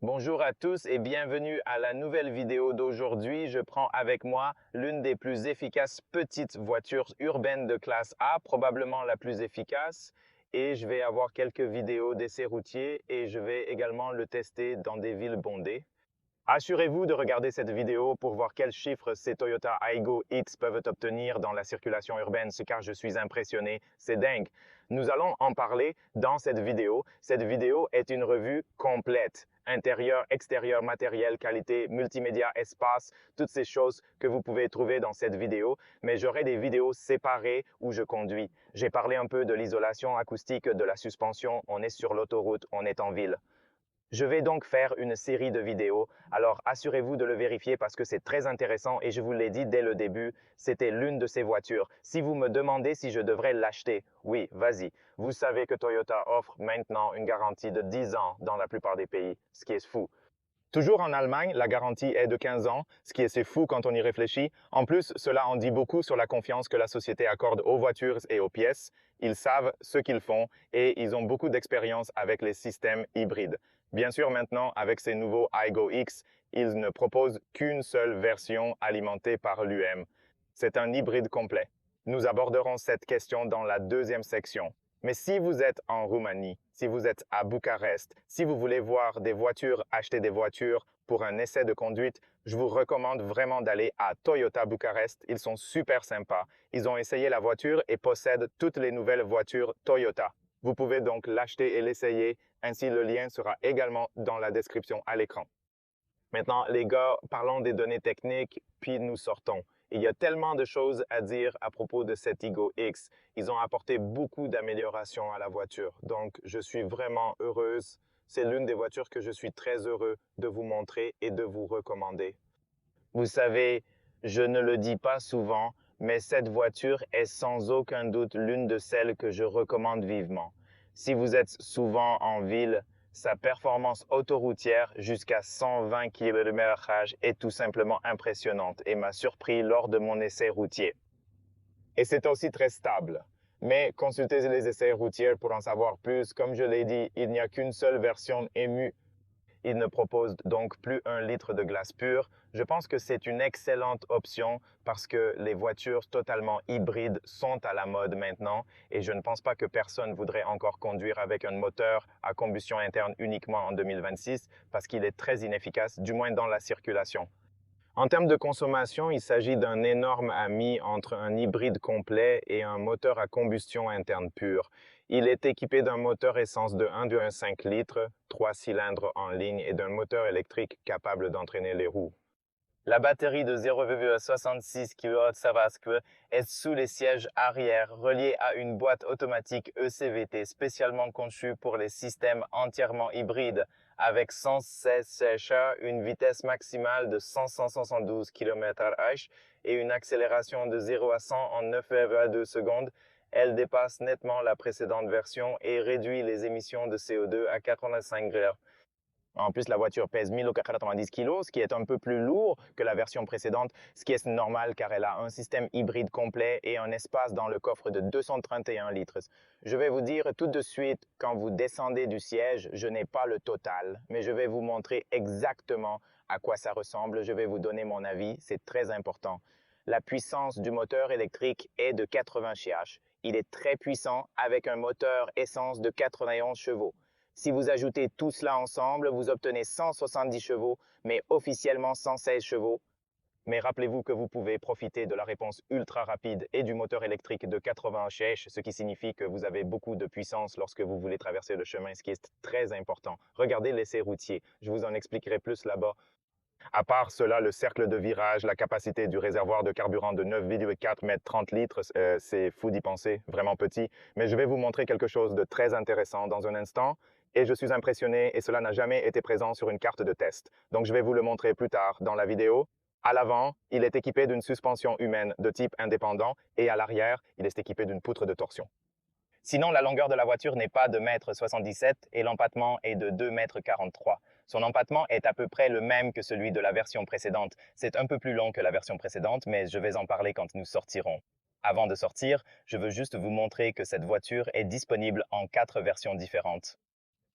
Bonjour à tous et bienvenue à la nouvelle vidéo d'aujourd'hui. Je prends avec moi l'une des plus efficaces petites voitures urbaines de classe A, probablement la plus efficace. Et je vais avoir quelques vidéos d'essais routiers et je vais également le tester dans des villes bondées. Assurez-vous de regarder cette vidéo pour voir quels chiffres ces Toyota Aygo X peuvent obtenir dans la circulation urbaine, car je suis impressionné, c'est dingue. Nous allons en parler dans cette vidéo. Cette vidéo est une revue complète. Intérieur, extérieur, matériel, qualité, multimédia, espace, toutes ces choses que vous pouvez trouver dans cette vidéo. Mais j'aurai des vidéos séparées où je conduis. J'ai parlé un peu de l'isolation acoustique, de la suspension. On est sur l'autoroute, on est en ville. Je vais donc faire une série de vidéos, alors assurez-vous de le vérifier parce que c'est très intéressant et je vous l'ai dit dès le début, c'était l'une de ces voitures. Si vous me demandez si je devrais l'acheter, oui, vas-y. Vous savez que Toyota offre maintenant une garantie de 10 ans dans la plupart des pays, ce qui est fou. Toujours en Allemagne, la garantie est de 15 ans, ce qui est assez fou quand on y réfléchit. En plus, cela en dit beaucoup sur la confiance que la société accorde aux voitures et aux pièces. Ils savent ce qu'ils font et ils ont beaucoup d'expérience avec les systèmes hybrides. Bien sûr, maintenant, avec ces nouveaux Aygo X, ils ne proposent qu'une seule version alimentée par l'UM. C'est un hybride complet. Nous aborderons cette question dans la deuxième section. Mais si vous êtes en Roumanie, si vous êtes à Bucarest, si vous voulez voir des voitures, acheter des voitures pour un essai de conduite, je vous recommande vraiment d'aller à Toyota Bucarest. Ils sont super sympas. Ils ont essayé la voiture et possèdent toutes les nouvelles voitures Toyota. Vous pouvez donc l'acheter et l'essayer. Ainsi, le lien sera également dans la description à l'écran. Maintenant, les gars, parlons des données techniques, puis nous sortons. Il y a tellement de choses à dire à propos de cet Igo X. Ils ont apporté beaucoup d'améliorations à la voiture. Donc, je suis vraiment heureuse. C'est l'une des voitures que je suis très heureux de vous montrer et de vous recommander. Vous savez, je ne le dis pas souvent, mais cette voiture est sans aucun doute l'une de celles que je recommande vivement. Si vous êtes souvent en ville, sa performance autoroutière jusqu'à 120 km/h est tout simplement impressionnante et m'a surpris lors de mon essai routier. Et c'est aussi très stable. Mais consultez les essais routiers pour en savoir plus. Comme je l'ai dit, il n'y a qu'une seule version émue. Il ne propose donc plus 1 litre de glace pure. Je pense que c'est une excellente option parce que les voitures totalement hybrides sont à la mode maintenant et je ne pense pas que personne voudrait encore conduire avec un moteur à combustion interne uniquement en 2026 parce qu'il est très inefficace, du moins dans la circulation. En termes de consommation, il s'agit d'un énorme ami entre un hybride complet et un moteur à combustion interne pure. Il est équipé d'un moteur essence de 1,5 litres, 3 cylindres en ligne et d'un moteur électrique capable d'entraîner les roues. La batterie de 0,66 kWh est sous les sièges arrière, reliée à une boîte automatique ECVT spécialement conçue pour les systèmes entièrement hybrides, avec 116 sécheurs, une vitesse maximale de 172 km/h et une accélération de 0 à 100 en 9,2 secondes. Elle dépasse nettement la précédente version et réduit les émissions de CO2 à 85 grammes. En plus, la voiture pèse 1090 kg, ce qui est un peu plus lourd que la version précédente, ce qui est normal car elle a un système hybride complet et un espace dans le coffre de 231 litres. Je vais vous dire tout de suite, quand vous descendez du siège, je n'ai pas le total, mais je vais vous montrer exactement à quoi ça ressemble. Je vais vous donner mon avis, c'est très important. La puissance du moteur électrique est de 80 CH. Il est très puissant avec un moteur essence de 91 chevaux. Si vous ajoutez tout cela ensemble, vous obtenez 170 chevaux, mais officiellement 116 chevaux. Mais rappelez-vous que vous pouvez profiter de la réponse ultra rapide et du moteur électrique de 80 chèches, ce qui signifie que vous avez beaucoup de puissance lorsque vous voulez traverser le chemin, ce qui est très important. Regardez l'essai routier, je vous en expliquerai plus là-bas. À part cela, le cercle de virage, la capacité du réservoir de carburant de 9,4 mètres 30 litres, c'est fou d'y penser, vraiment petit. Mais je vais vous montrer quelque chose de très intéressant dans un instant. Et je suis impressionné et cela n'a jamais été présent sur une carte de test. Donc je vais vous le montrer plus tard dans la vidéo. À l'avant, il est équipé d'une suspension humaine de type indépendant et à l'arrière, il est équipé d'une poutre de torsion. Sinon, la longueur de la voiture n'est pas de 1,77 m et l'empattement est de 2,43 m. Son empattement est à peu près le même que celui de la version précédente. C'est un peu plus long que la version précédente, mais je vais en parler quand nous sortirons. Avant de sortir, je veux juste vous montrer que cette voiture est disponible en 4 versions différentes.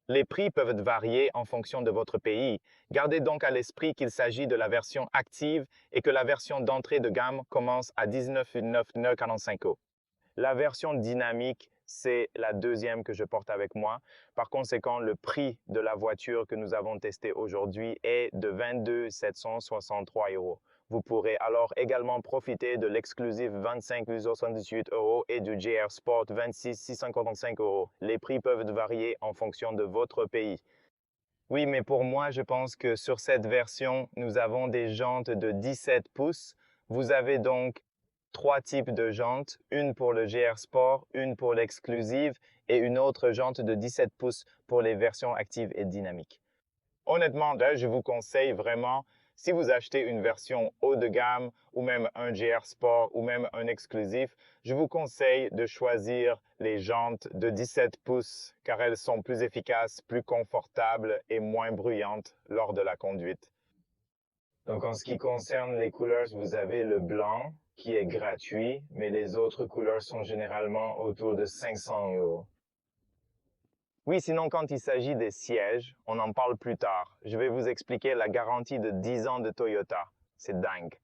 Les prix peuvent varier en fonction de votre pays. Gardez donc à l'esprit qu'il s'agit de la version active et que la version d'entrée de gamme commence à 19,945 €. La version dynamique, c'est la deuxième que je porte avec moi. Par conséquent, le prix de la voiture que nous avons testée aujourd'hui est de 22 763 €. Vous pourrez alors également profiter de l'exclusive 25 878 € et du GR Sport 26 645 €. Les prix peuvent varier en fonction de votre pays. Oui, mais pour moi, je pense que sur cette version, nous avons des jantes de 17 pouces. Vous avez donc trois types de jantes, une pour le GR Sport, une pour l'exclusive et une autre jante de 17 pouces pour les versions actives et dynamiques. Honnêtement, là, je vous conseille vraiment, si vous achetez une version haut de gamme ou même un GR Sport ou même un exclusif, je vous conseille de choisir les jantes de 17 pouces car elles sont plus efficaces, plus confortables et moins bruyantes lors de la conduite. Donc en ce qui concerne les couleurs, vous avez le blanc qui est gratuit, mais les autres couleurs sont généralement autour de 500 €. Oui, sinon quand il s'agit des sièges, on en parle plus tard. Je vais vous expliquer la garantie de 10 ans de Toyota. C'est dingue.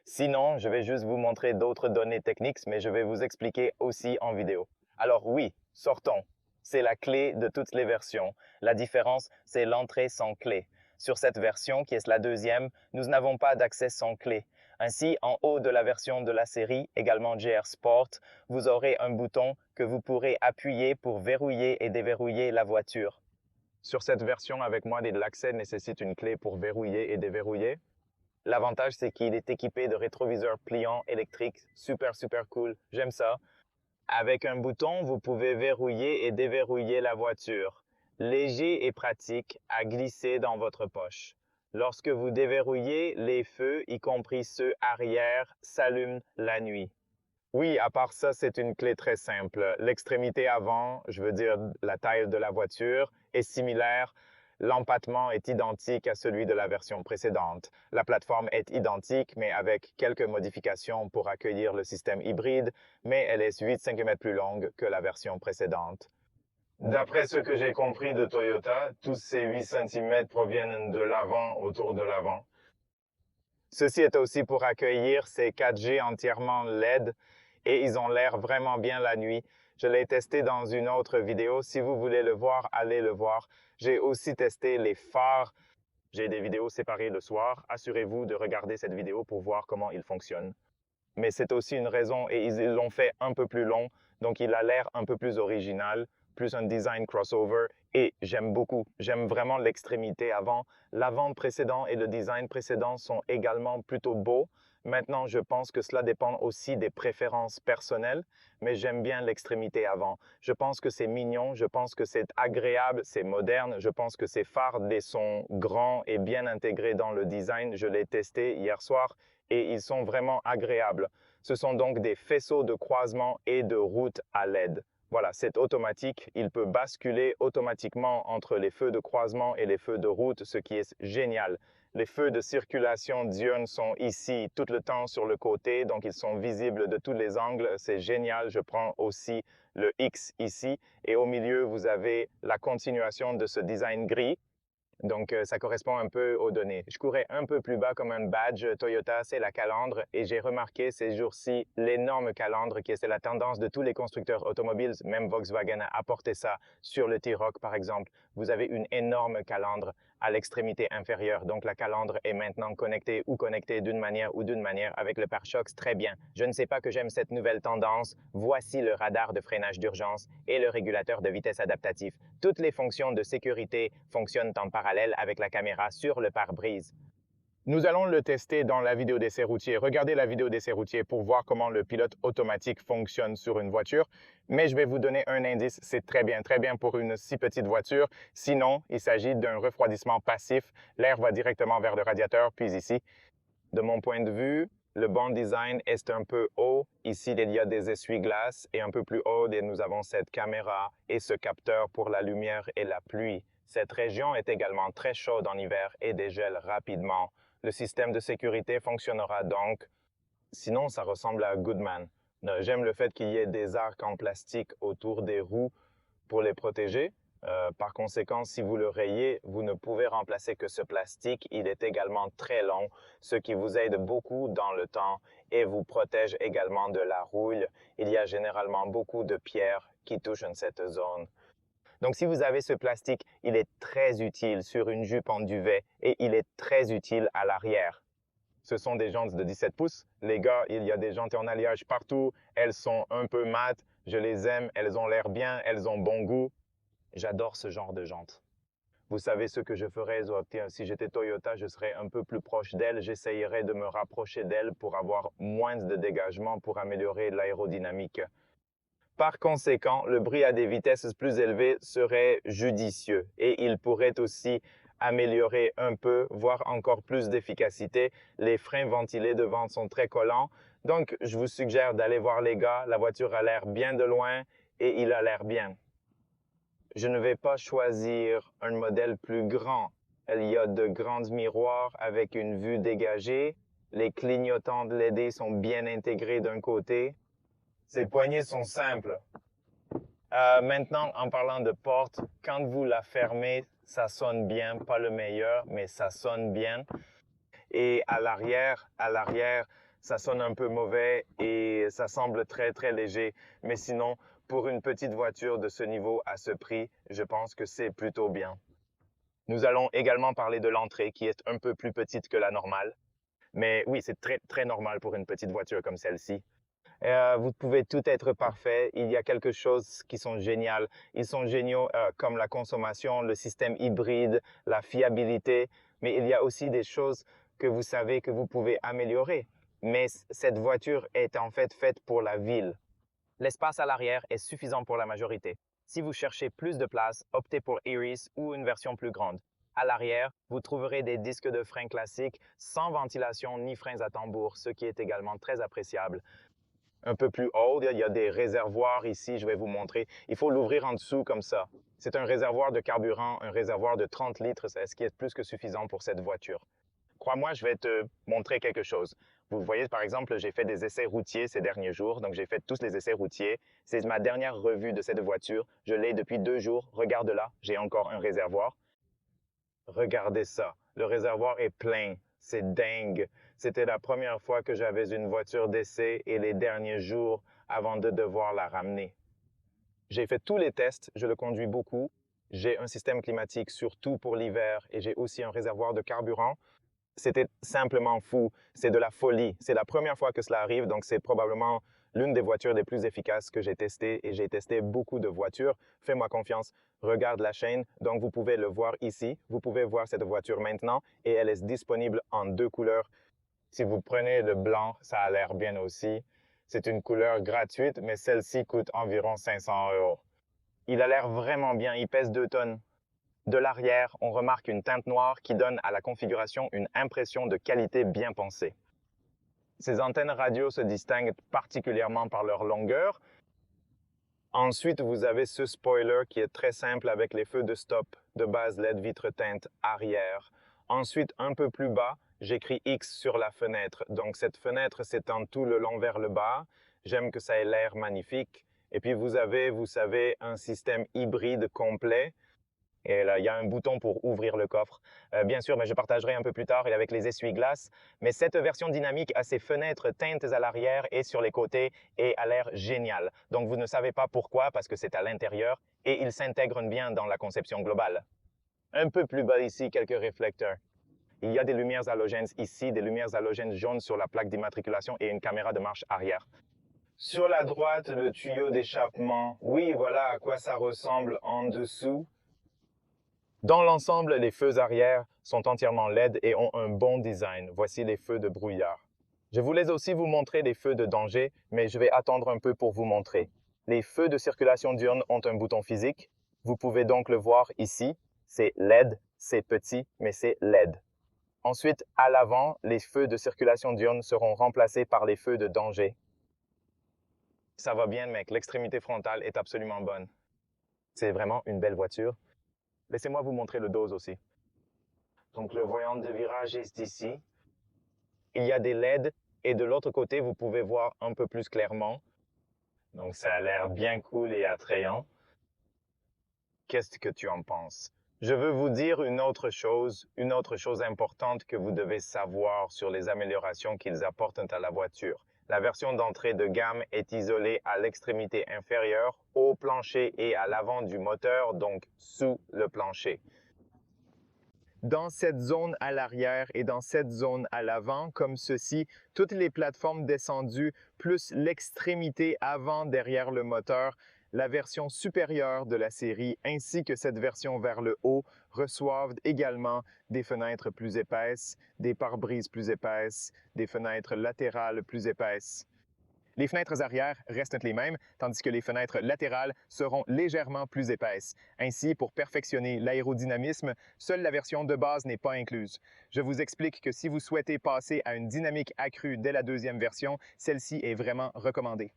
Sinon, je vais juste vous montrer d'autres données techniques, mais je vais vous expliquer aussi en vidéo. Alors oui, sortons. C'est la clé de toutes les versions. La différence, c'est l'entrée sans clé. Sur cette version, qui est la deuxième, nous n'avons pas d'accès sans clé. Ainsi, en haut de la version de la série, également GR Sport, vous aurez un bouton que vous pourrez appuyer pour verrouiller et déverrouiller la voiture. Sur cette version avec moi, l'accès nécessite une clé pour verrouiller et déverrouiller. L'avantage, c'est qu'il est équipé de rétroviseurs pliants électriques. Super, super cool. J'aime ça. Avec un bouton, vous pouvez verrouiller et déverrouiller la voiture. Léger et pratique à glisser dans votre poche. Lorsque vous déverrouillez, les feux, y compris ceux arrière, s'allument la nuit. Oui, à part ça, c'est une clé très simple. L'extrémité avant, je veux dire la taille de la voiture, est similaire. L'empattement est identique à celui de la version précédente. La plateforme est identique, mais avec quelques modifications pour accueillir le système hybride, mais elle est 8 cm plus longue que la version précédente. D'après ce que j'ai compris de Toyota, tous ces 8 cm proviennent de l'avant, autour de l'avant. Ceci est aussi pour accueillir ces 4G entièrement LED et ils ont l'air vraiment bien la nuit. Je l'ai testé dans une autre vidéo. Si vous voulez le voir, allez le voir. J'ai aussi testé les phares. J'ai des vidéos séparées le soir. Assurez-vous de regarder cette vidéo pour voir comment ils fonctionnent. Mais c'est aussi une raison et ils l'ont fait un peu plus long, donc il a l'air un peu plus original, plus un design crossover et j'aime beaucoup. J'aime vraiment l'extrémité avant. L'avant précédent et le design précédent sont également plutôt beaux. Maintenant, je pense que cela dépend aussi des préférences personnelles, mais j'aime bien l'extrémité avant. Je pense que c'est mignon, je pense que c'est agréable, c'est moderne, je pense que ces phares sont grands et bien intégrés dans le design. Je l'ai testé hier soir et ils sont vraiment agréables. Ce sont donc des faisceaux de croisement et de route à LED. Voilà, c'est automatique. Il peut basculer automatiquement entre les feux de croisement et les feux de route, ce qui est génial. Les feux de circulation diurne sont ici tout le temps sur le côté, donc ils sont visibles de tous les angles. C'est génial. Je prends aussi le X ici. Et au milieu, vous avez la continuation de ce design gris. Donc, ça correspond un peu aux données. Je courais un peu plus bas comme un badge Toyota, c'est la calandre. Et j'ai remarqué ces jours-ci l'énorme calandre qui est la tendance de tous les constructeurs automobiles. Même Volkswagen a apporté ça sur le T-Roc, par exemple. Vous avez une énorme calandre à l'extrémité inférieure. Donc, la calandre est maintenant connectée d'une manière ou d'une manière avec le pare-chocs. Très bien. Je ne sais pas que j'aime cette nouvelle tendance. Voici le radar de freinage d'urgence et le régulateur de vitesse adaptatif. Toutes les fonctions de sécurité fonctionnent en parallèle avec la caméra sur le pare-brise. Nous allons le tester dans la vidéo d'essai routier. Regardez la vidéo d'essai routier pour voir comment le pilote automatique fonctionne sur une voiture. Mais je vais vous donner un indice, c'est très bien pour une si petite voiture. Sinon, il s'agit d'un refroidissement passif. L'air va directement vers le radiateur, puis ici. De mon point de vue, le bon design est un peu haut. Ici, il y a des essuie-glaces et un peu plus haut, nous avons cette caméra et ce capteur pour la lumière et la pluie. Cette région est également très chaude en hiver et dégèle rapidement. Le système de sécurité fonctionnera donc. Sinon, ça ressemble à Goodman. J'aime le fait qu'il y ait des arcs en plastique autour des roues pour les protéger. Par conséquent, si vous le rayez, vous ne pouvez remplacer que ce plastique. Il est également très long, ce qui vous aide beaucoup dans le temps et vous protège également de la rouille. Il y a généralement beaucoup de pierres qui touchent cette zone. Donc, si vous avez ce plastique, il est très utile sur une jupe en duvet et il est très utile à l'arrière. Ce sont des jantes de 17 pouces. Les gars, il y a des jantes en alliage partout. Elles sont un peu mates. Je les aime. Elles ont l'air bien. Elles ont bon goût. J'adore ce genre de jantes. Vous savez ce que je ferais si j'étais Toyota, je serais un peu plus proche d'elle. J'essayerais de me rapprocher d'elle pour avoir moins de dégagement pour améliorer l'aérodynamique. Par conséquent, le bris à des vitesses plus élevées serait judicieux et il pourrait aussi améliorer un peu, voire encore plus d'efficacité. Les freins ventilés devant sont très collants. Donc, je vous suggère d'aller voir les gars. La voiture a l'air bien de loin et il a l'air bien. Je ne vais pas choisir un modèle plus grand. Il y a de grands miroirs avec une vue dégagée. Les clignotants de LED sont bien intégrés d'un côté. Ces poignées sont simples. Maintenant, en parlant de porte, quand vous la fermez, ça sonne bien, pas le meilleur, mais ça sonne bien. Et à l'arrière, ça sonne un peu mauvais et ça semble très, très léger. Mais sinon, pour une petite voiture de ce niveau à ce prix, je pense que c'est plutôt bien. Nous allons également parler de l'entrée qui est un peu plus petite que la normale. Mais oui, c'est très, très normal pour une petite voiture comme celle-ci. Vous pouvez tout être parfait. Il y a quelque chose qui sont géniales. Ils sont géniaux comme la consommation, le système hybride, la fiabilité. Mais il y a aussi des choses que vous savez que vous pouvez améliorer. Mais cette voiture est en fait faite pour la ville. L'espace à l'arrière est suffisant pour la majorité. Si vous cherchez plus de place, optez pour Iris ou une version plus grande. À l'arrière, vous trouverez des disques de frein classiques sans ventilation ni freins à tambour, ce qui est également très appréciable. Un peu plus haut, il y a des réservoirs ici, je vais vous montrer. Il faut l'ouvrir en dessous comme ça. C'est un réservoir de carburant, un réservoir de 30 litres, ce qui est plus que suffisant pour cette voiture. Crois-moi, je vais te montrer quelque chose. Vous voyez, par exemple, j'ai fait des essais routiers ces derniers jours, donc j'ai fait tous les essais routiers. C'est ma dernière revue de cette voiture. Je l'ai depuis 2 jours. Regarde là, j'ai encore un réservoir. Regardez ça, le réservoir est plein. C'est dingue. C'était la première fois que j'avais une voiture d'essai et les derniers jours avant de devoir la ramener. J'ai fait tous les tests, je le conduis beaucoup. J'ai un système climatique surtout pour l'hiver et j'ai aussi un réservoir de carburant. C'était simplement fou. C'est de la folie. C'est la première fois que cela arrive, donc c'est probablement l'une des voitures les plus efficaces que j'ai testées et j'ai testé beaucoup de voitures. Fais-moi confiance, regarde la chaîne. Donc vous pouvez le voir ici. Vous pouvez voir cette voiture maintenant et elle est disponible en 2 couleurs. Si vous prenez le blanc, ça a l'air bien aussi. C'est une couleur gratuite, mais celle-ci coûte environ 500 €. Il a l'air vraiment bien, il pèse 2 tonnes. De l'arrière, on remarque une teinte noire qui donne à la configuration une impression de qualité bien pensée. Ces antennes radio se distinguent particulièrement par leur longueur. Ensuite, vous avez ce spoiler qui est très simple avec les feux de stop de base LED vitre teinte arrière. Ensuite, un peu plus bas, j'écris X sur la fenêtre. Donc cette fenêtre s'étend tout le long vers le bas. J'aime que ça ait l'air magnifique. Et puis vous avez, vous savez, un système hybride complet. Et là, il y a un bouton pour ouvrir le coffre. Bien sûr, mais je partagerai un peu plus tard et avec les essuie-glaces. Mais cette version dynamique a ses fenêtres teintes à l'arrière et sur les côtés et a l'air génial. Donc vous ne savez pas pourquoi parce que c'est à l'intérieur et il s'intègre bien dans la conception globale. Un peu plus bas ici, quelques réflecteurs. Il y a des lumières halogènes ici, des lumières halogènes jaunes sur la plaque d'immatriculation et une caméra de marche arrière. Sur la droite, le tuyau d'échappement. Oui, voilà à quoi ça ressemble en dessous. Dans l'ensemble, les feux arrière sont entièrement LED et ont un bon design. Voici les feux de brouillard. Je voulais aussi vous montrer les feux de danger, mais je vais attendre un peu pour vous montrer. Les feux de circulation diurne ont un bouton physique. Vous pouvez donc le voir ici. C'est LED, c'est petit, mais c'est LED. Ensuite, à l'avant, les feux de circulation diurne seront remplacés par les feux de danger. Ça va bien, mec. L'extrémité frontale est absolument bonne. C'est vraiment une belle voiture. Laissez-moi vous montrer le dos aussi. Donc le voyant de virage est ici. Il y a des LED et de l'autre côté, vous pouvez voir un peu plus clairement. Donc ça a l'air bien cool et attrayant. qu'est-ce que tu en penses? Je veux vous dire une autre chose importante que vous devez savoir sur les améliorations qu'ils apportent à la voiture. La version d'entrée de gamme est isolée à l'extrémité inférieure, au plancher et à l'avant du moteur, donc sous le plancher. Dans cette zone à l'arrière et dans cette zone à l'avant, comme ceci, toutes les plateformes descendues plus l'extrémité avant derrière le moteur, la version supérieure de la série ainsi que cette version vers le haut reçoivent également des fenêtres plus épaisses, des pare-brises plus épaisses, des fenêtres latérales plus épaisses. Les fenêtres arrière restent les mêmes, tandis que les fenêtres latérales seront légèrement plus épaisses. Ainsi, pour perfectionner l'aérodynamisme, seule la version de base n'est pas incluse. Je vous explique que si vous souhaitez passer à une dynamique accrue dès la deuxième version, celle-ci est vraiment recommandée.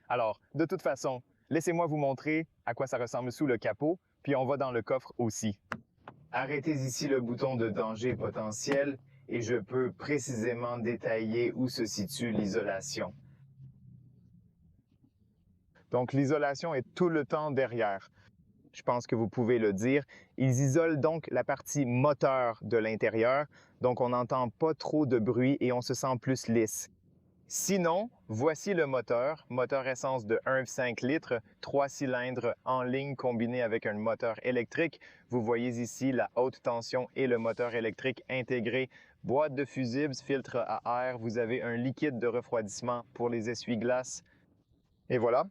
Alors, de toute façon, laissez-moi vous montrer à quoi ça ressemble sous le capot, puis on va dans le coffre aussi. Arrêtez ici le bouton de danger potentiel et je peux précisément détailler où se situe l'isolation. Donc, l'isolation est tout le temps derrière. Je pense que vous pouvez le dire. Ils isolent donc la partie moteur de l'intérieur, donc on n'entend pas trop de bruit et on se sent plus lisse. Sinon, voici le moteur essence de 1,5 litres, 3 cylindres en ligne combiné avec un moteur électrique. Vous voyez ici la haute tension et le moteur électrique intégré. Boîte de fusibles, filtre à air, vous avez un liquide de refroidissement pour les essuie-glaces. Et voilà.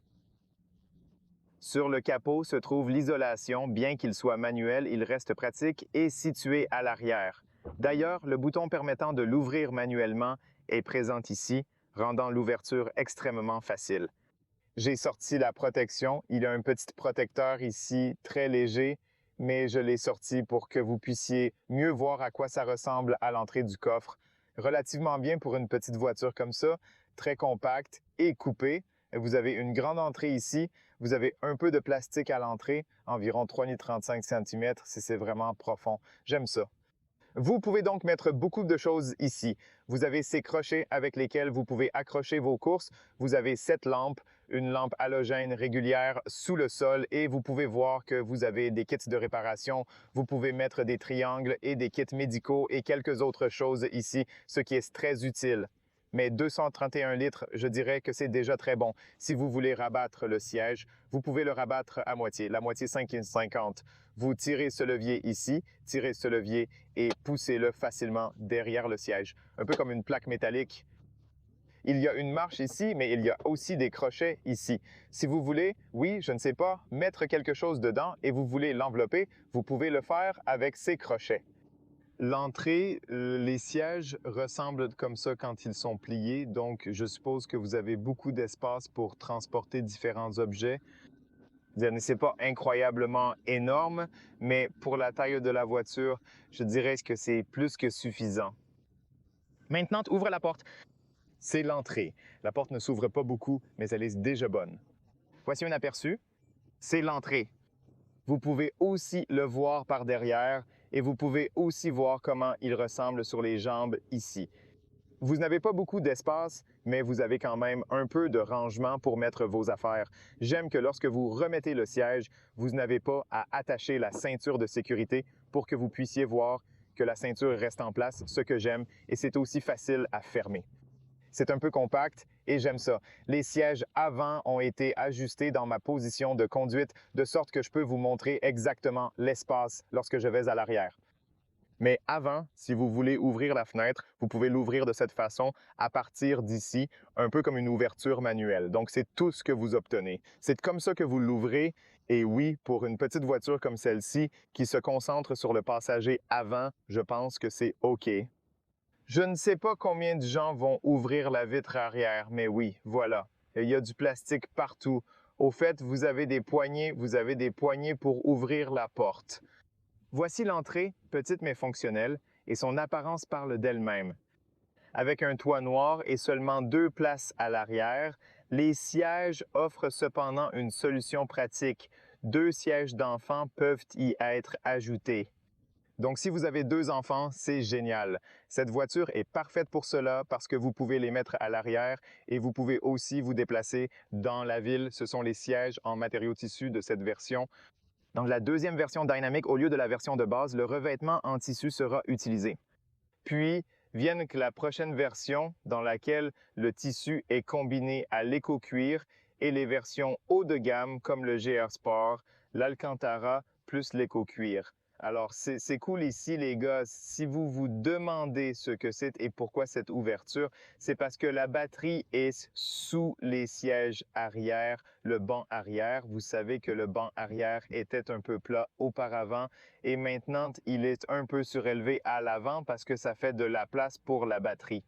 Sur le capot se trouve l'isolation, bien qu'il soit manuel, il reste pratique et situé à l'arrière. D'ailleurs, le bouton permettant de l'ouvrir manuellement est présent ici, rendant l'ouverture extrêmement facile. J'ai sorti la protection, il y a un petit protecteur ici très léger, mais je l'ai sorti pour que vous puissiez mieux voir à quoi ça ressemble à l'entrée du coffre. Relativement bien pour une petite voiture comme ça, très compacte et coupée. Vous avez une grande entrée ici, vous avez un peu de plastique à l'entrée, environ 3,35 cm si c'est vraiment profond. J'aime ça. Vous pouvez donc mettre beaucoup de choses ici. Vous avez ces crochets avec lesquels vous pouvez accrocher vos courses. Vous avez cette lampe, une lampe halogène régulière sous le sol et vous pouvez voir que vous avez des kits de réparation. Vous pouvez mettre des triangles et des kits médicaux et quelques autres choses ici, ce qui est très utile. Mais 231 litres, je dirais que c'est déjà très bon. Si vous voulez rabattre le siège, vous pouvez le rabattre à moitié, la moitié 5,50. Vous tirez ce levier ici, tirez ce levier et poussez-le facilement derrière le siège, un peu comme une plaque métallique. Il y a une marche ici, mais il y a aussi des crochets ici. Si vous voulez, oui, je ne sais pas, mettre quelque chose dedans et vous voulez l'envelopper, vous pouvez le faire avec ces crochets. L'entrée, les sièges ressemblent comme ça quand ils sont pliés, donc je suppose que vous avez beaucoup d'espace pour transporter différents objets. Ce n'est pas incroyablement énorme, mais pour la taille de la voiture, je dirais que c'est plus que suffisant. Maintenant, ouvre la porte. C'est l'entrée. La porte ne s'ouvre pas beaucoup, mais elle est déjà bonne. Voici un aperçu. C'est l'entrée. Vous pouvez aussi le voir par derrière et vous pouvez aussi voir comment il ressemble sur les jambes ici. Vous n'avez pas beaucoup d'espace, mais vous avez quand même un peu de rangement pour mettre vos affaires. J'aime que lorsque vous remettez le siège, vous n'avez pas à attacher la ceinture de sécurité pour que vous puissiez voir que la ceinture reste en place, ce que j'aime, et c'est aussi facile à fermer. C'est un peu compact et j'aime ça. Les sièges avant ont été ajustés dans ma position de conduite de sorte que je peux vous montrer exactement l'espace lorsque je vais à l'arrière. Mais avant, si vous voulez ouvrir la fenêtre, vous pouvez l'ouvrir de cette façon à partir d'ici, un peu comme une ouverture manuelle. Donc, c'est tout ce que vous obtenez. C'est comme ça que vous l'ouvrez. Et oui, pour une petite voiture comme celle-ci qui se concentre sur le passager avant, je pense que c'est OK. Je ne sais pas combien de gens vont ouvrir la vitre arrière, mais oui, voilà. Il y a du plastique partout. Au fait, vous avez des poignées pour ouvrir la porte. Voici l'entrée, petite mais fonctionnelle, et son apparence parle d'elle-même. Avec un toit noir et seulement 2 places à l'arrière, les sièges offrent cependant une solution pratique. 2 sièges d'enfants peuvent y être ajoutés. Donc, si vous avez 2 enfants, c'est génial. Cette voiture est parfaite pour cela parce que vous pouvez les mettre à l'arrière et vous pouvez aussi vous déplacer dans la ville. Ce sont les sièges en matériaux tissus de cette version. Dans la deuxième version Dynamic, au lieu de la version de base, le revêtement en tissu sera utilisé. Puis viennent que la prochaine version dans laquelle le tissu est combiné à l'éco-cuir et les versions haut de gamme comme le GR Sport, l'Alcantara plus l'éco-cuir. Alors, c'est cool ici, les gars. Si vous vous demandez ce que c'est et pourquoi cette ouverture, c'est parce que la batterie est sous les sièges arrière, le banc arrière. Vous savez que le banc arrière était un peu plat auparavant et maintenant, il est un peu surélevé à l'avant parce que ça fait de la place pour la batterie.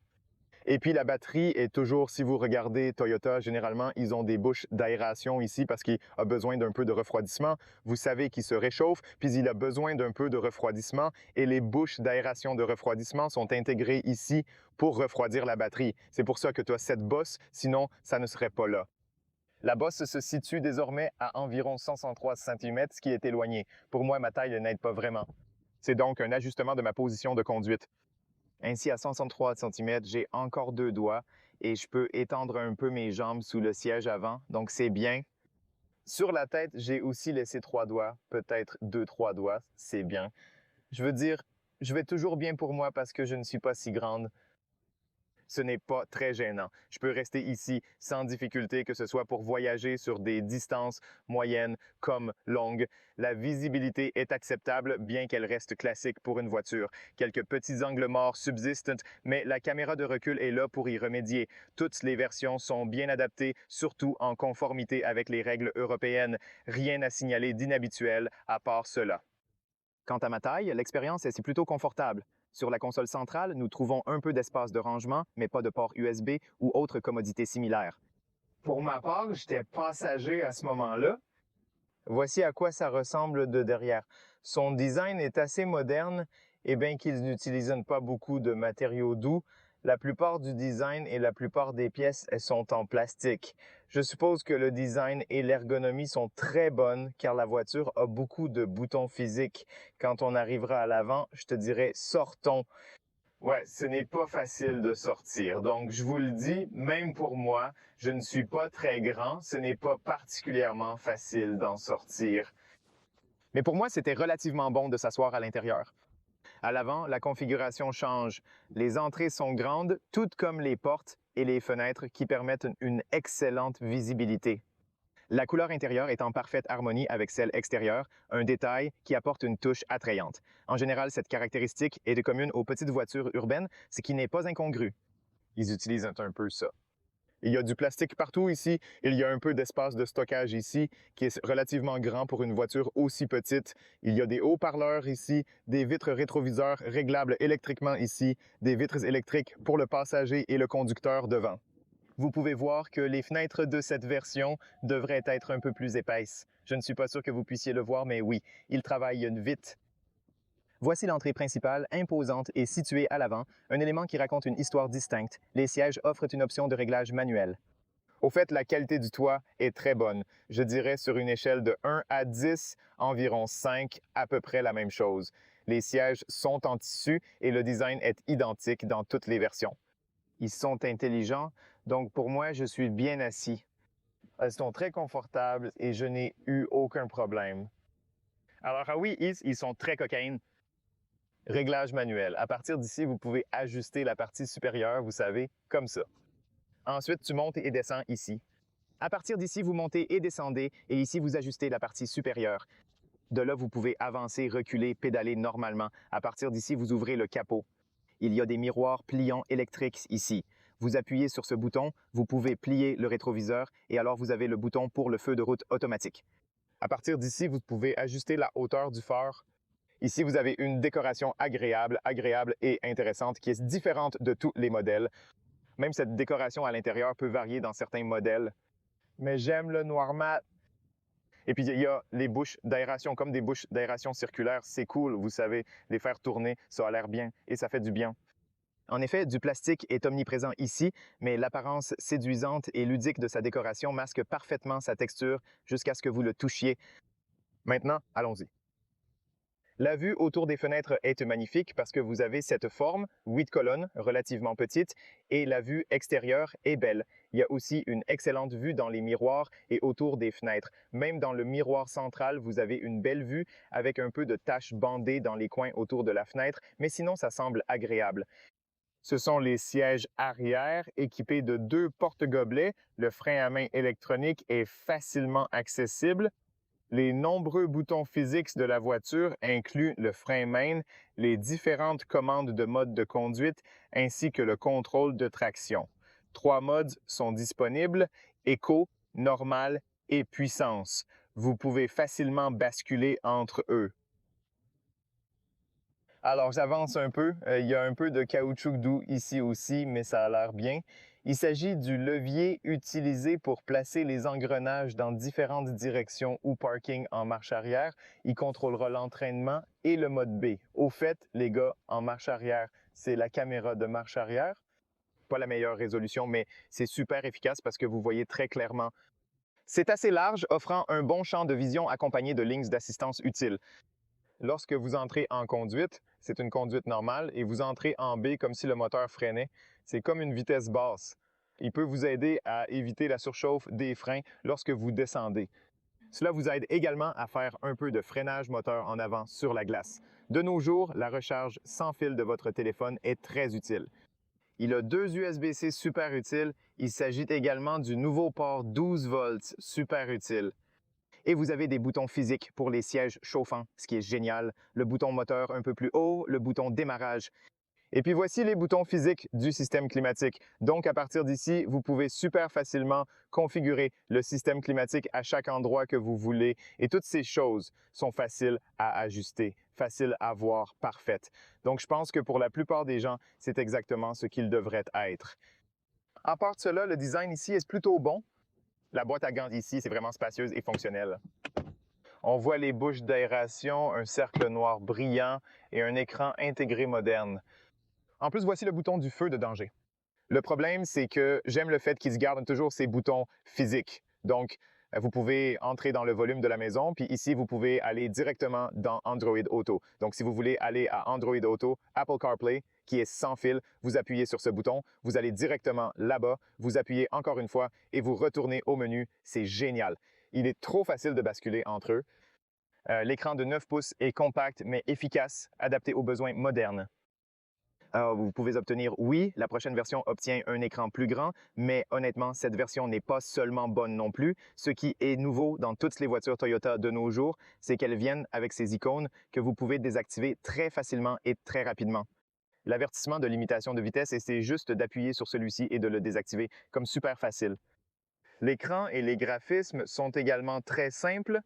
Et puis la batterie est toujours, si vous regardez Toyota, généralement, ils ont des bouches d'aération ici parce qu'il a besoin d'un peu de refroidissement. Vous savez qu'il se réchauffe, puis il a besoin d'un peu de refroidissement et les bouches d'aération de refroidissement sont intégrées ici pour refroidir la batterie. C'est pour ça que tu as cette bosse, sinon ça ne serait pas là. La bosse se situe désormais à environ 163 cm, ce qui est éloigné. Pour moi, ma taille n'aide pas vraiment. C'est donc un ajustement de ma position de conduite. Ainsi, à 163 cm, j'ai encore 2 doigts et je peux étendre un peu mes jambes sous le siège avant, donc c'est bien. Sur la tête, j'ai aussi laissé 3 doigts, peut-être 2-3 doigts, c'est bien. Je veux dire, je vais toujours bien pour moi parce que je ne suis pas si grande. Ce n'est pas très gênant. Je peux rester ici sans difficulté, que ce soit pour voyager sur des distances moyennes comme longues. La visibilité est acceptable, bien qu'elle reste classique pour une voiture. Quelques petits angles morts subsistent, mais la caméra de recul est là pour y remédier. Toutes les versions sont bien adaptées, surtout en conformité avec les règles européennes. Rien à signaler d'inhabituel à part cela. Quant à ma taille, l'expérience est plutôt confortable. Sur la console centrale, nous trouvons un peu d'espace de rangement, mais pas de port USB ou autre commodité similaire. Pour ma part, j'étais passager à ce moment-là. Voici à quoi ça ressemble de derrière. Son design est assez moderne et bien qu'ils n'utilisent pas beaucoup de matériaux doux, la plupart du design et la plupart des pièces sont en plastique. Je suppose que le design et l'ergonomie sont très bonnes car la voiture a beaucoup de boutons physiques. Quand on arrivera à l'avant, je te dirais sortons. Ouais, ce n'est pas facile de sortir. Donc, je vous le dis, même pour moi, je ne suis pas très grand. Ce n'est pas particulièrement facile d'en sortir. Mais pour moi, c'était relativement bon de s'asseoir à l'intérieur. À l'avant, la configuration change. Les entrées sont grandes, toutes comme les portes et les fenêtres qui permettent une excellente visibilité. La couleur intérieure est en parfaite harmonie avec celle extérieure, un détail qui apporte une touche attrayante. En général, cette caractéristique est commune aux petites voitures urbaines, ce qui n'est pas incongru. Ils utilisent un peu ça. Il y a du plastique partout ici. Il y a un peu d'espace de stockage ici qui est relativement grand pour une voiture aussi petite. Il y a des haut-parleurs ici, des vitres rétroviseurs réglables électriquement ici, des vitres électriques pour le passager et le conducteur devant. Vous pouvez voir que les fenêtres de cette version devraient être un peu plus épaisses. Je ne suis pas sûr que vous puissiez le voir, mais oui, ils travaillent vite. Voici l'entrée principale, imposante et située à l'avant, un élément qui raconte une histoire distincte. Les sièges offrent une option de réglage manuel. Au fait, la qualité du toit est très bonne. Je dirais sur une échelle de 1 à 10, environ 5, à peu près la même chose. Les sièges sont en tissu et le design est identique dans toutes les versions. Ils sont intelligents, donc pour moi, je suis bien assis. Elles sont très confortables et je n'ai eu aucun problème. Alors ah oui, ils sont très cocaïnes. Réglage manuel. À partir d'ici, vous pouvez ajuster la partie supérieure, vous savez, comme ça. Ensuite, tu montes et descends ici. À partir d'ici, vous montez et descendez, et ici, vous ajustez la partie supérieure. De là, vous pouvez avancer, reculer, pédaler normalement. À partir d'ici, vous ouvrez le capot. Il y a des miroirs pliants électriques ici. Vous appuyez sur ce bouton, vous pouvez plier le rétroviseur, et alors vous avez le bouton pour le feu de route automatique. À partir d'ici, vous pouvez ajuster la hauteur du phare. Ici, vous avez une décoration agréable et intéressante qui est différente de tous les modèles. Même cette décoration à l'intérieur peut varier dans certains modèles. Mais j'aime le noir mat. Et puis, il y a les bouches d'aération, comme des bouches d'aération circulaires. C'est cool, vous savez, les faire tourner, ça a l'air bien et ça fait du bien. En effet, du plastique est omniprésent ici, mais l'apparence séduisante et ludique de sa décoration masque parfaitement sa texture jusqu'à ce que vous le touchiez. Maintenant, allons-y. La vue autour des fenêtres est magnifique parce que vous avez cette forme, 8 colonnes, relativement petite, et la vue extérieure est belle. Il y a aussi une excellente vue dans les miroirs et autour des fenêtres. Même dans le miroir central, vous avez une belle vue avec un peu de taches bandées dans les coins autour de la fenêtre, mais sinon ça semble agréable. Ce sont les sièges arrière équipés de 2 porte-gobelets. Le frein à main électronique est facilement accessible. Les nombreux boutons physiques de la voiture incluent le frein main, les différentes commandes de mode de conduite ainsi que le contrôle de traction. 3 modes sont disponibles, éco, normal et puissance. Vous pouvez facilement basculer entre eux. Alors, j'avance un peu. Il y a un peu de caoutchouc doux ici aussi, mais ça a l'air bien. Il s'agit du levier utilisé pour placer les engrenages dans différentes directions ou parking en marche arrière. Il contrôlera l'entraînement et le mode B. Au fait, les gars, en marche arrière, c'est la caméra de marche arrière. Pas la meilleure résolution, mais c'est super efficace parce que vous voyez très clairement. C'est assez large, offrant un bon champ de vision accompagné de lignes d'assistance utiles. Lorsque vous entrez en conduite, c'est une conduite normale et vous entrez en B comme si le moteur freinait. C'est comme une vitesse basse. Il peut vous aider à éviter la surchauffe des freins lorsque vous descendez. Cela vous aide également à faire un peu de freinage moteur en avant sur la glace. De nos jours, la recharge sans fil de votre téléphone est très utile. Il a 2 USB-C super utiles. Il s'agit également du nouveau port 12 volts super utile. Et vous avez des boutons physiques pour les sièges chauffants, ce qui est génial. Le bouton moteur un peu plus haut, le bouton démarrage. Et puis voici les boutons physiques du système climatique. Donc à partir d'ici, vous pouvez super facilement configurer le système climatique à chaque endroit que vous voulez. Et toutes ces choses sont faciles à ajuster, faciles à voir, parfaites. Donc je pense que pour la plupart des gens, c'est exactement ce qu'il devrait être. À part de cela, le design ici est plutôt bon. La boîte à gants ici, c'est vraiment spacieuse et fonctionnelle. On voit les bouches d'aération, un cercle noir brillant et un écran intégré moderne. En plus, voici le bouton du feu de danger. Le problème, c'est que j'aime le fait qu'ils se gardent toujours ces boutons physiques. Donc, vous pouvez entrer dans le volume de la maison, puis ici, vous pouvez aller directement dans Android Auto. Donc, si vous voulez aller à Android Auto, Apple CarPlay, qui est sans fil, vous appuyez sur ce bouton, vous allez directement là-bas, vous appuyez encore une fois et vous retournez au menu. C'est génial. Il est trop facile de basculer entre eux. L'écran de 9 pouces est compact mais efficace, adapté aux besoins modernes. Vous pouvez obtenir, oui, la prochaine version obtient un écran plus grand, mais honnêtement, cette version n'est pas seulement bonne non plus. Ce qui est nouveau dans toutes les voitures Toyota de nos jours, c'est qu'elles viennent avec ces icônes que vous pouvez désactiver très facilement et très rapidement. L'avertissement de limitation de vitesse, et c'est juste d'appuyer sur celui-ci et de le désactiver, comme super facile. L'écran et les graphismes sont également très simples.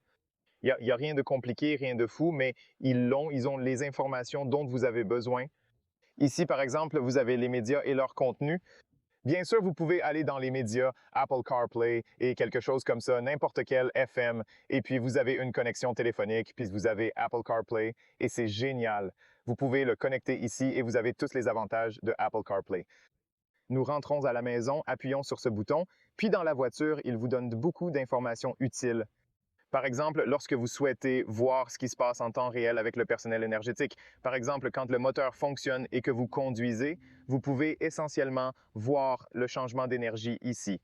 Il n'y a rien de compliqué, rien de fou, mais ils ont les informations dont vous avez besoin. Ici, par exemple, vous avez les médias et leur contenu. Bien sûr, vous pouvez aller dans les médias, Apple CarPlay et quelque chose comme ça, n'importe quel FM, et puis vous avez une connexion téléphonique, puis vous avez Apple CarPlay, et c'est génial. Vous pouvez le connecter ici et vous avez tous les avantages de Apple CarPlay. Nous rentrons à la maison, appuyons sur ce bouton, puis dans la voiture, il vous donne beaucoup d'informations utiles. Par exemple, lorsque vous souhaitez voir ce qui se passe en temps réel avec le personnel énergétique. Par exemple, quand le moteur fonctionne et que vous conduisez, vous pouvez essentiellement voir le changement d'énergie ici.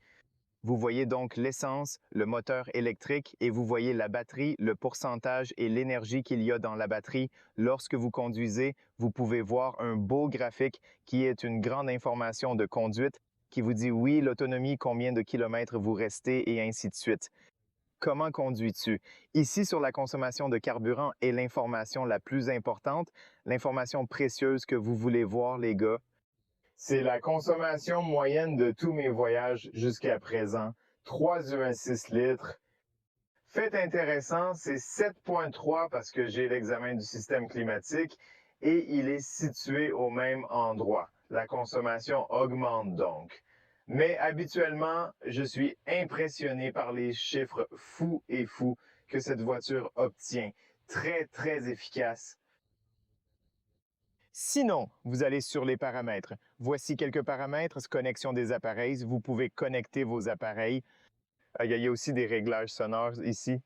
Vous voyez donc l'essence, le moteur électrique et vous voyez la batterie, le pourcentage et l'énergie qu'il y a dans la batterie. Lorsque vous conduisez, vous pouvez voir un beau graphique qui est une grande information de conduite qui vous dit oui, l'autonomie, combien de kilomètres vous restez et ainsi de suite. Comment conduis-tu? Ici, sur la consommation de carburant est l'information la plus importante, l'information précieuse que vous voulez voir, les gars. C'est la consommation moyenne de tous mes voyages jusqu'à présent. 3,6 litres. Fait intéressant, c'est 7,3 parce que j'ai l'examen du système climatique et il est situé au même endroit. La consommation augmente donc. Mais habituellement, je suis impressionné par les chiffres fous et fous que cette voiture obtient. Très, très efficace. Sinon, vous allez sur les paramètres. Voici quelques paramètres, connexion des appareils. Vous pouvez connecter vos appareils. Il y a aussi des réglages sonores ici.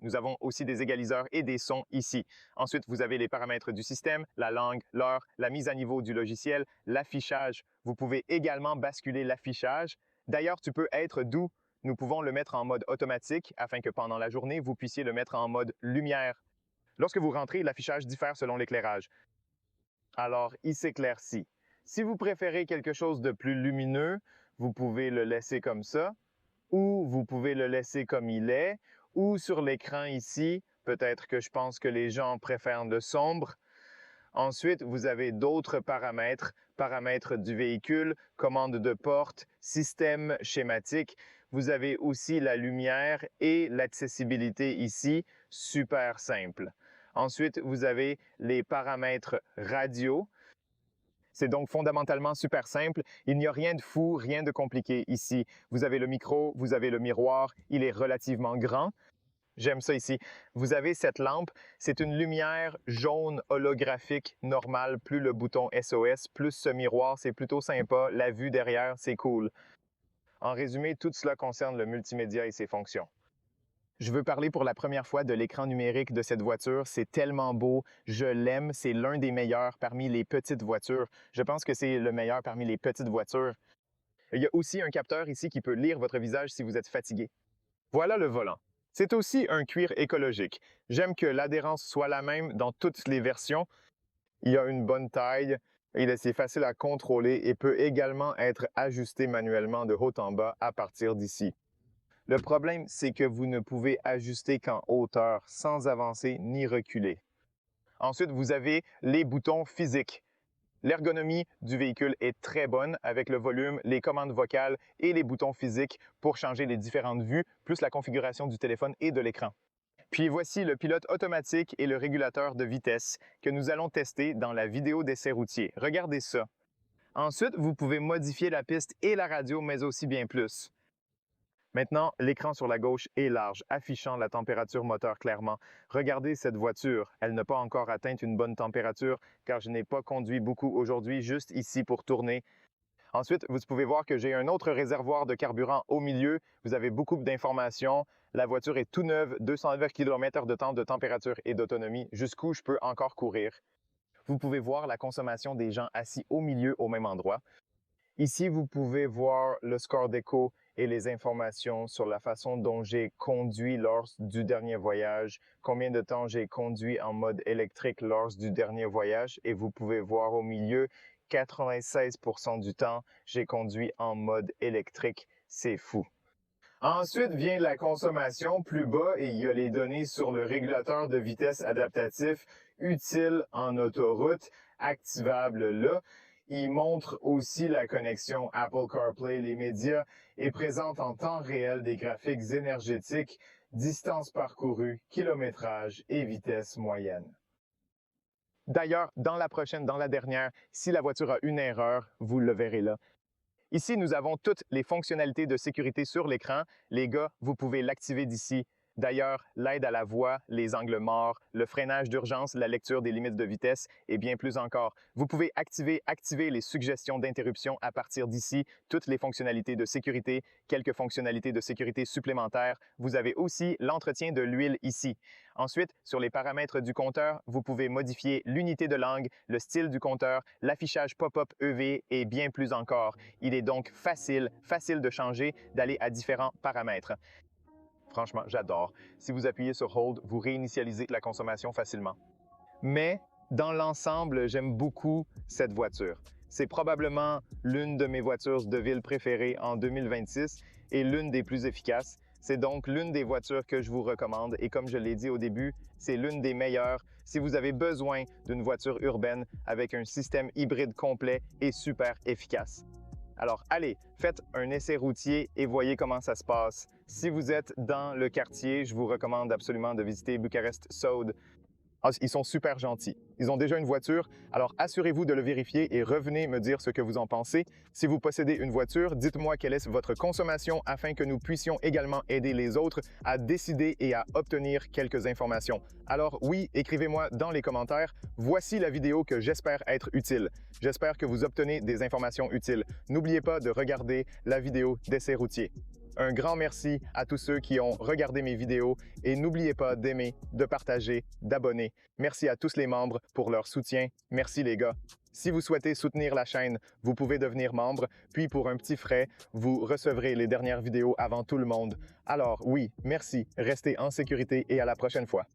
Nous avons aussi des égaliseurs et des sons ici. Ensuite, vous avez les paramètres du système, la langue, l'heure, la mise à niveau du logiciel, l'affichage. Vous pouvez également basculer l'affichage. D'ailleurs, tu peux être doux. Nous pouvons le mettre en mode automatique afin que pendant la journée, vous puissiez le mettre en mode lumière. Lorsque vous rentrez, l'affichage diffère selon l'éclairage. Alors, il s'éclaircit. Si vous préférez quelque chose de plus lumineux, vous pouvez le laisser comme ça, ou vous pouvez le laisser comme il est, ou sur l'écran ici, peut-être que je pense que les gens préfèrent le sombre. Ensuite, vous avez d'autres paramètres, paramètres du véhicule, commande de porte, système schématique. Vous avez aussi la lumière et l'accessibilité ici, super simple. Ensuite, vous avez les paramètres radio. C'est donc fondamentalement super simple. Il n'y a rien de fou, rien de compliqué ici. Vous avez le micro, vous avez le miroir, il est relativement grand. J'aime ça ici. Vous avez cette lampe, c'est une lumière jaune holographique normale, plus le bouton SOS, plus ce miroir, c'est plutôt sympa. La vue derrière, c'est cool. En résumé, tout cela concerne le multimédia et ses fonctions. Je veux parler pour la première fois de l'écran numérique de cette voiture. C'est tellement beau, je l'aime, c'est l'un des meilleurs parmi les petites voitures. Je pense que c'est le meilleur parmi les petites voitures. Il y a aussi un capteur ici qui peut lire votre visage si vous êtes fatigué. Voilà le volant. C'est aussi un cuir écologique. J'aime que l'adhérence soit la même dans toutes les versions. Il y a une bonne taille, c'est facile à contrôler et peut également être ajusté manuellement de haut en bas à partir d'ici. Le problème, c'est que vous ne pouvez ajuster qu'en hauteur, sans avancer ni reculer. Ensuite, vous avez les boutons physiques. L'ergonomie du véhicule est très bonne avec le volume, les commandes vocales et les boutons physiques pour changer les différentes vues, plus la configuration du téléphone et de l'écran. Puis voici le pilote automatique et le régulateur de vitesse que nous allons tester dans la vidéo d'essai routier. Regardez ça. Ensuite, vous pouvez modifier la piste et la radio, mais aussi bien plus. Maintenant, l'écran sur la gauche est large, affichant la température moteur clairement. Regardez cette voiture, elle n'a pas encore atteint une bonne température car je n'ai pas conduit beaucoup aujourd'hui, juste ici pour tourner. Ensuite, vous pouvez voir que j'ai un autre réservoir de carburant au milieu. Vous avez beaucoup d'informations. La voiture est tout neuve, 220 km de temps de température et d'autonomie, jusqu'où je peux encore courir. Vous pouvez voir la consommation des gens assis au milieu au même endroit. Ici, vous pouvez voir le score d'écho et les informations sur la façon dont j'ai conduit lors du dernier voyage, combien de temps j'ai conduit en mode électrique lors du dernier voyage. Et vous pouvez voir au milieu, 96% du temps, j'ai conduit en mode électrique. C'est fou. Ensuite vient la consommation plus bas et il y a les données sur le régulateur de vitesse adaptatif utile en autoroute, activable là. Il montre aussi la connexion Apple CarPlay, les médias et présente en temps réel des graphiques énergétiques, distance parcourue, kilométrage et vitesse moyenne. D'ailleurs, dans la dernière, si la voiture a une erreur, vous le verrez là. Ici, nous avons toutes les fonctionnalités de sécurité sur l'écran. Les gars, vous pouvez l'activer d'ici. D'ailleurs, l'aide à la voie, les angles morts, le freinage d'urgence, la lecture des limites de vitesse et bien plus encore. Vous pouvez activer les suggestions d'interruption à partir d'ici, toutes les fonctionnalités de sécurité, quelques fonctionnalités de sécurité supplémentaires. Vous avez aussi l'entretien de l'huile ici. Ensuite, sur les paramètres du compteur, vous pouvez modifier l'unité de langue, le style du compteur, l'affichage pop-up EV et bien plus encore. Il est donc facile de changer, d'aller à différents paramètres. Franchement, j'adore. Si vous appuyez sur Hold, vous réinitialisez la consommation facilement. Mais dans l'ensemble, j'aime beaucoup cette voiture. C'est probablement l'une de mes voitures de ville préférées en 2026 et l'une des plus efficaces. C'est donc l'une des voitures que je vous recommande et comme je l'ai dit au début, c'est l'une des meilleures si vous avez besoin d'une voiture urbaine avec un système hybride complet et super efficace. Alors allez, faites un essai routier et voyez comment ça se passe. Si vous êtes dans le quartier, je vous recommande absolument de visiter Bucarest Sud. Ils sont super gentils. Ils ont déjà une voiture, alors assurez-vous de le vérifier et revenez me dire ce que vous en pensez. Si vous possédez une voiture, dites-moi quelle est votre consommation afin que nous puissions également aider les autres à décider et à obtenir quelques informations. Alors oui, écrivez-moi dans les commentaires. Voici la vidéo que j'espère être utile. J'espère que vous obtenez des informations utiles. N'oubliez pas de regarder la vidéo d'essai routier. Un grand merci à tous ceux qui ont regardé mes vidéos et n'oubliez pas d'aimer, de partager, d'abonner. Merci à tous les membres pour leur soutien. Merci les gars. Si vous souhaitez soutenir la chaîne, vous pouvez devenir membre, puis pour un petit frais, vous recevrez les dernières vidéos avant tout le monde. Alors oui, merci, restez en sécurité et à la prochaine fois.